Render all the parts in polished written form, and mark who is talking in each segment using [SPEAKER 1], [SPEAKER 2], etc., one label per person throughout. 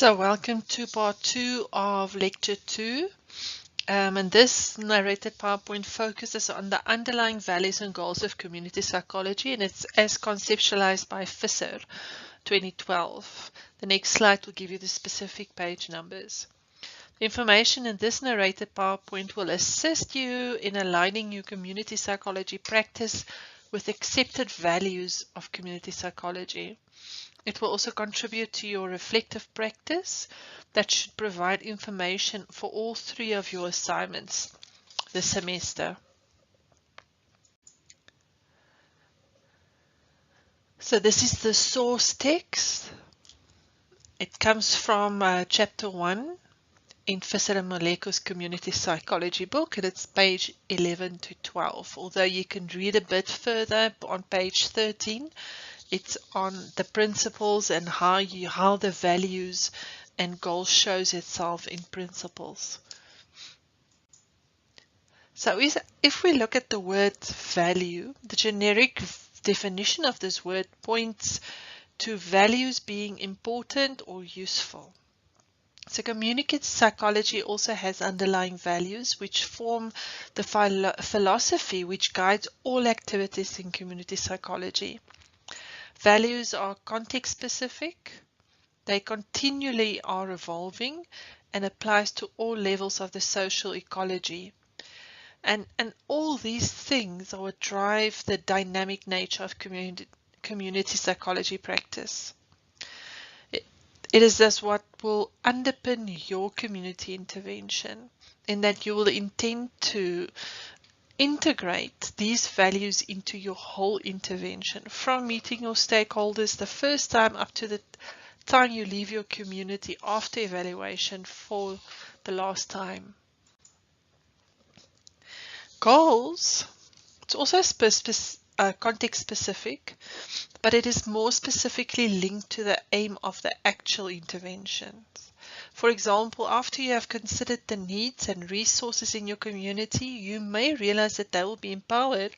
[SPEAKER 1] So welcome to part 2 of lecture 2. And this narrated PowerPoint focuses on the underlying values and goals of community psychology, and it's as conceptualized by Visser 2012. The next slide will give you the specific page numbers. The information in this narrated PowerPoint will assist you in aligning your community psychology practice with accepted values of community psychology. It will also contribute to your reflective practice that should provide information for all 3 of your assignments this semester. So this is the source text. It comes from chapter 1 in Visser and Moleko's community psychology book, and it's page 11 to 12. Although you can read a bit further on page 13, it's on the principles and how the values and goals shows itself in principles. So if we look at the word value, the generic definition of this word points to values being important or useful. So community psychology also has underlying values which form the philosophy which guides all activities in community psychology. Values are context specific, they continually are evolving and applies to all levels of the social ecology. And all these things are what drive the dynamic nature of community psychology practice. It is thus what will underpin your community intervention, in that you will intend to integrate these values into your whole intervention, from meeting your stakeholders the first time up to the time you leave your community after evaluation for the last time. Goals, it's also context specific, but it is more specifically linked to the aim of the actual interventions. For example, after you have considered the needs and resources in your community, you may realize that they will be empowered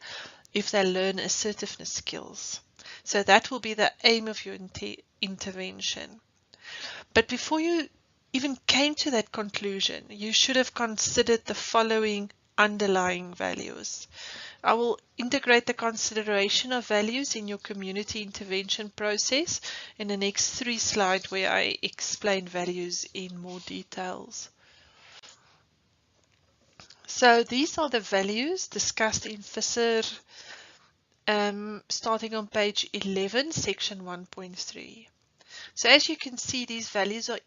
[SPEAKER 1] if they learn assertiveness skills. So that will be the aim of your intervention. But before you even came to that conclusion, you should have considered the following underlying values. I will integrate the consideration of values in your community intervention process in the next 3 slides, where I explain values in more details. So these are the values discussed in Visser, starting on page 11, section 1.3. So as you can see, these values are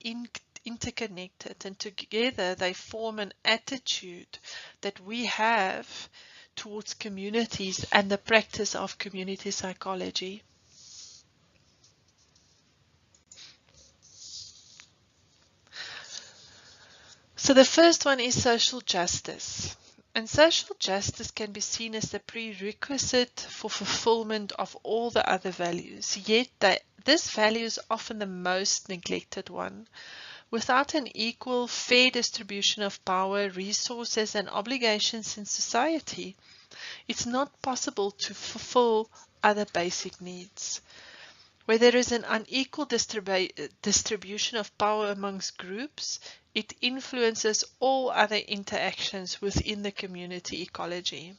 [SPEAKER 1] interconnected, and together they form an attitude that we have towards communities and the practice of community psychology. So the first one is social justice. And social justice can be seen as the prerequisite for fulfillment of all the other values, yet this value is often the most neglected one. Without an equal, fair distribution of power, resources, and obligations in society, it's not possible to fulfill other basic needs. Where there is an unequal distribution of power amongst groups, it influences all other interactions within the community ecology.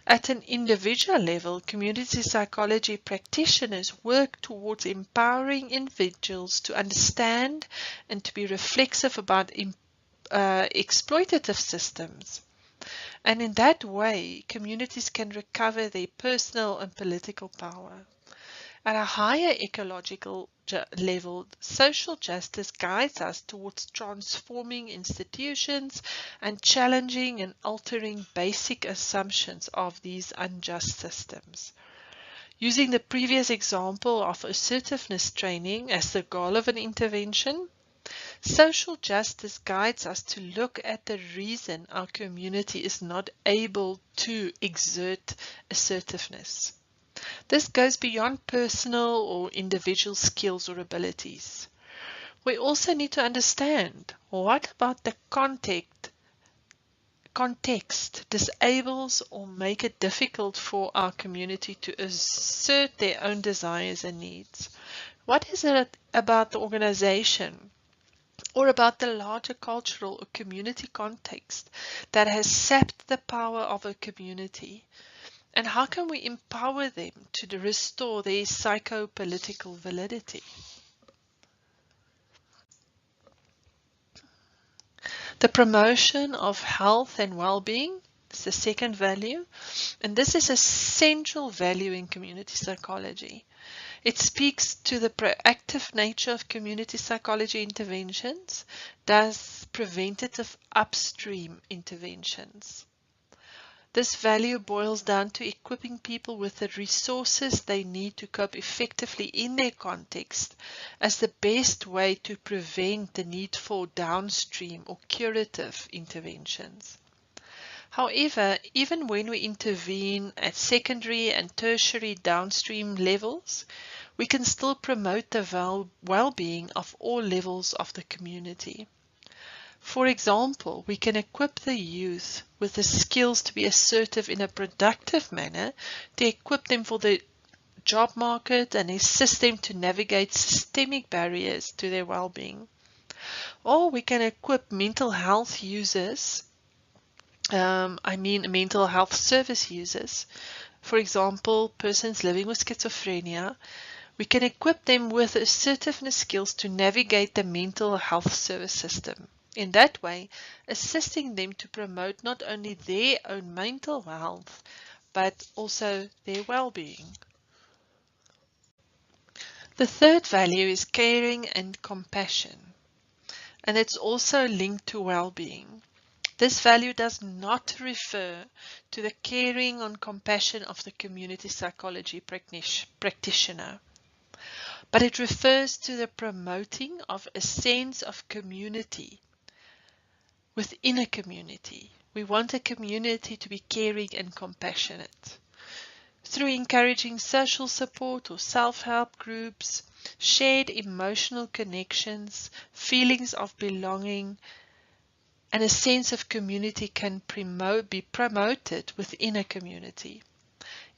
[SPEAKER 1] At an individual level, community psychology practitioners work towards empowering individuals to understand and to be reflexive about exploitative systems. And in that way, communities can recover their personal and political power. At a higher ecological level, social justice guides us towards transforming institutions and challenging and altering basic assumptions of these unjust systems. Using the previous example of assertiveness training as the goal of an intervention, social justice guides us to look at the reason our community is not able to exert assertiveness. This goes beyond personal or individual skills or abilities. We also need to understand what about the context disables or make it difficult for our community to assert their own desires and needs. What is it about the organization or about the larger cultural or community context that has sapped the power of a community? And how can we empower them to restore their psycho-political validity? The promotion of health and well-being is the second value, and this is a central value in community psychology. It speaks to the proactive nature of community psychology interventions, thus preventative upstream interventions. This value boils down to equipping people with the resources they need to cope effectively in their context as the best way to prevent the need for downstream or curative interventions. However, even when we intervene at secondary and tertiary downstream levels, we can still promote the well-being of all levels of the community. For example, we can equip the youth with the skills to be assertive in a productive manner, to equip them for the job market and assist them to navigate systemic barriers to their well-being. Or we can equip mental health users, mental health service users, for example, persons living with schizophrenia. We can equip them with assertiveness skills to navigate the mental health service system. In that way, assisting them to promote not only their own mental health, but also their well-being. The third value is caring and compassion, and it's also linked to well-being. This value does not refer to the caring and compassion of the community psychology practitioner, but it refers to the promoting of a sense of community within a community. We want a community to be caring and compassionate. Through encouraging social support or self-help groups, shared emotional connections, feelings of belonging, and a sense of community can be promoted within a community.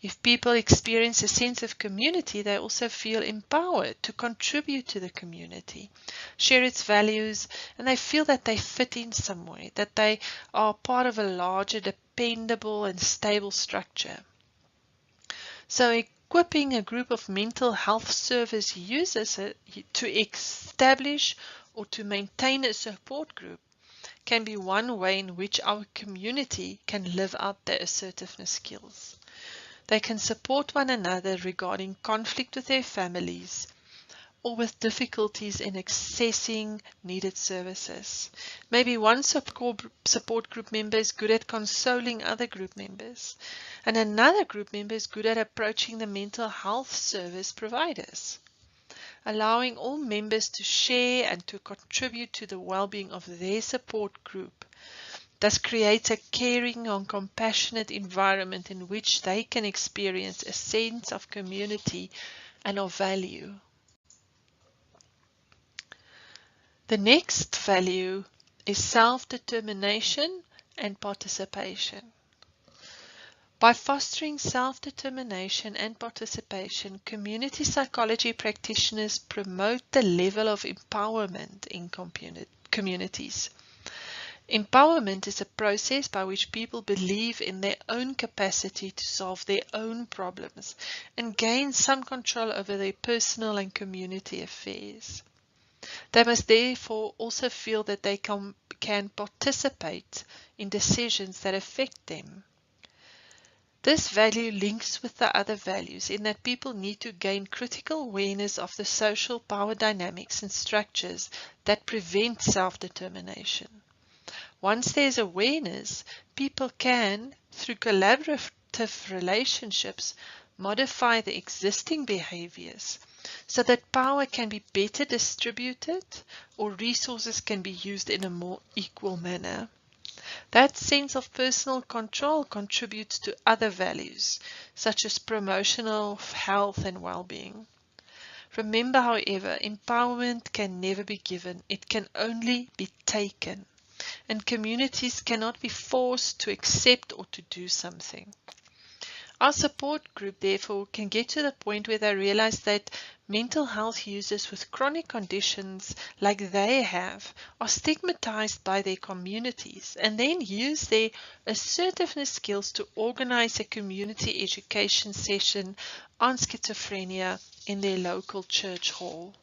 [SPEAKER 1] If people experience a sense of community, they also feel empowered to contribute to the community, share its values, and they feel that they fit in somewhere, that they are part of a larger, dependable, and stable structure. So equipping a group of mental health service users to establish or to maintain a support group can be one way in which our community can live out their assertiveness skills. They can support one another regarding conflict with their families or with difficulties in accessing needed services. Maybe one support group member is good at consoling other group members, and another group member is good at approaching the mental health service providers. Allowing all members to share and to contribute to the well-being of their support group thus creates a caring and compassionate environment in which they can experience a sense of community and of value. The next value is self-determination and participation. By fostering self-determination and participation, community psychology practitioners promote the level of empowerment in communities. Empowerment is a process by which people believe in their own capacity to solve their own problems and gain some control over their personal and community affairs. They must therefore also feel that they can participate in decisions that affect them. This value links with the other values in that people need to gain critical awareness of the social power dynamics and structures that prevent self-determination. Once there's awareness, people can, through collaborative relationships, modify the existing behaviors so that power can be better distributed or resources can be used in a more equal manner. That sense of personal control contributes to other values, such as promotion of health and well-being. Remember, however, empowerment can never be given, it can only be taken. And communities cannot be forced to accept or to do something. Our support group, therefore, can get to the point where they realize that mental health users with chronic conditions like they have are stigmatized by their communities, and then use their assertiveness skills to organize a community education session on schizophrenia in their local church hall.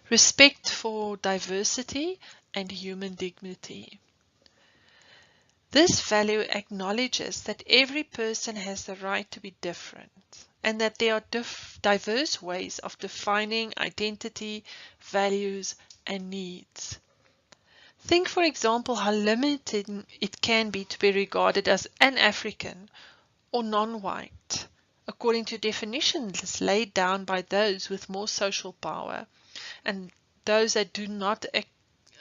[SPEAKER 1] Respect for diversity and human dignity. This value acknowledges that every person has the right to be different and that there are diverse ways of defining identity, values, and needs. Think, for example, how limiting it can be to be regarded as an African or non-white, according to definitions laid down by those with more social power and those that do not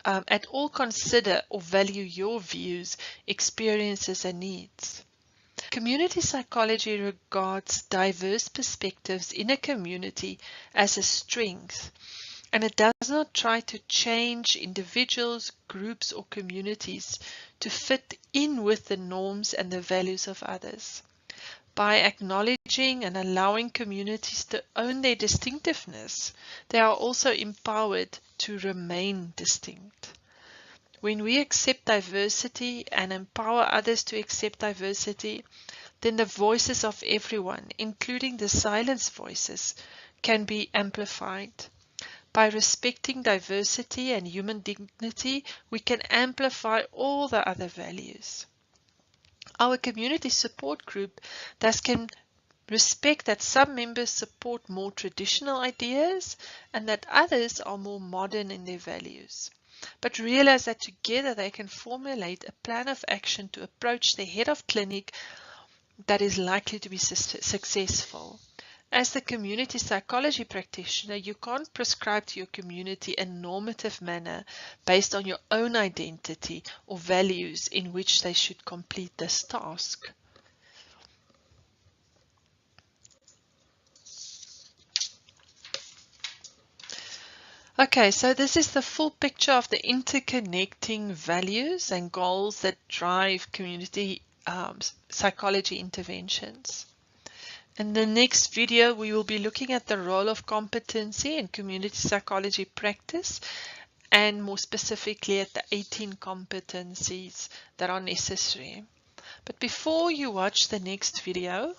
[SPEAKER 1] at all consider or value your views, experiences, and needs. Community psychology regards diverse perspectives in a community as a strength, and it does not try to change individuals, groups, or communities to fit in with the norms and the values of others. By acknowledging and allowing communities to own their distinctiveness, they are also empowered to remain distinct. When we accept diversity and empower others to accept diversity, then the voices of everyone, including the silenced voices, can be amplified. By respecting diversity and human dignity, we can amplify all the other values. Our community support group thus can respect that some members support more traditional ideas and that others are more modern in their values, but realize that together they can formulate a plan of action to approach the head of clinic that is likely to be successful. As the community psychology practitioner, you can't prescribe to your community a normative manner based on your own identity or values in which they should complete this task. Okay, so this is the full picture of the interconnecting values and goals that drive community psychology interventions. In the next video, we will be looking at the role of competency in community psychology practice, and more specifically at the 18 competencies that are necessary. But before you watch the next video,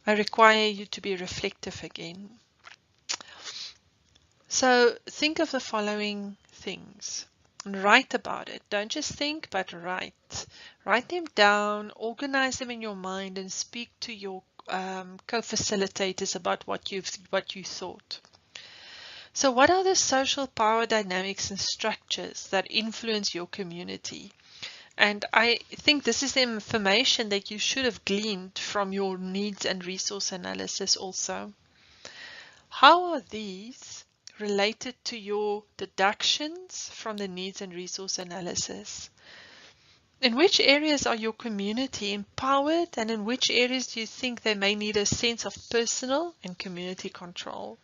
[SPEAKER 1] I require you to be reflective again. So think of the following things and write about it. Don't just think, but write. Write them down, organize them in your mind, and speak to your co-facilitators about what you thought. So what are the social power dynamics and structures that influence your community? And I think this is the information that you should have gleaned from your needs and resource analysis also. How are these related to your deductions from the needs and resource analysis? In which areas are your community empowered, and in which areas do you think they may need a sense of personal and community control?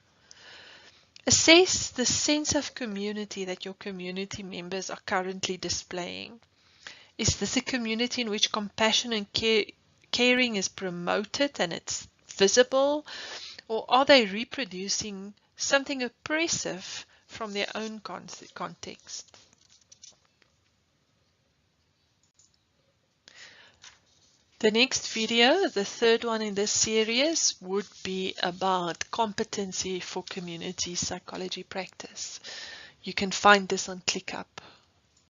[SPEAKER 1] Assess the sense of community that your community members are currently displaying. Is this a community in which compassion and caring is promoted and it's visible? Or are they reproducing something oppressive from their own context? The next video, the third one in this series, would be about competency for community psychology practice. You can find this on ClickUp.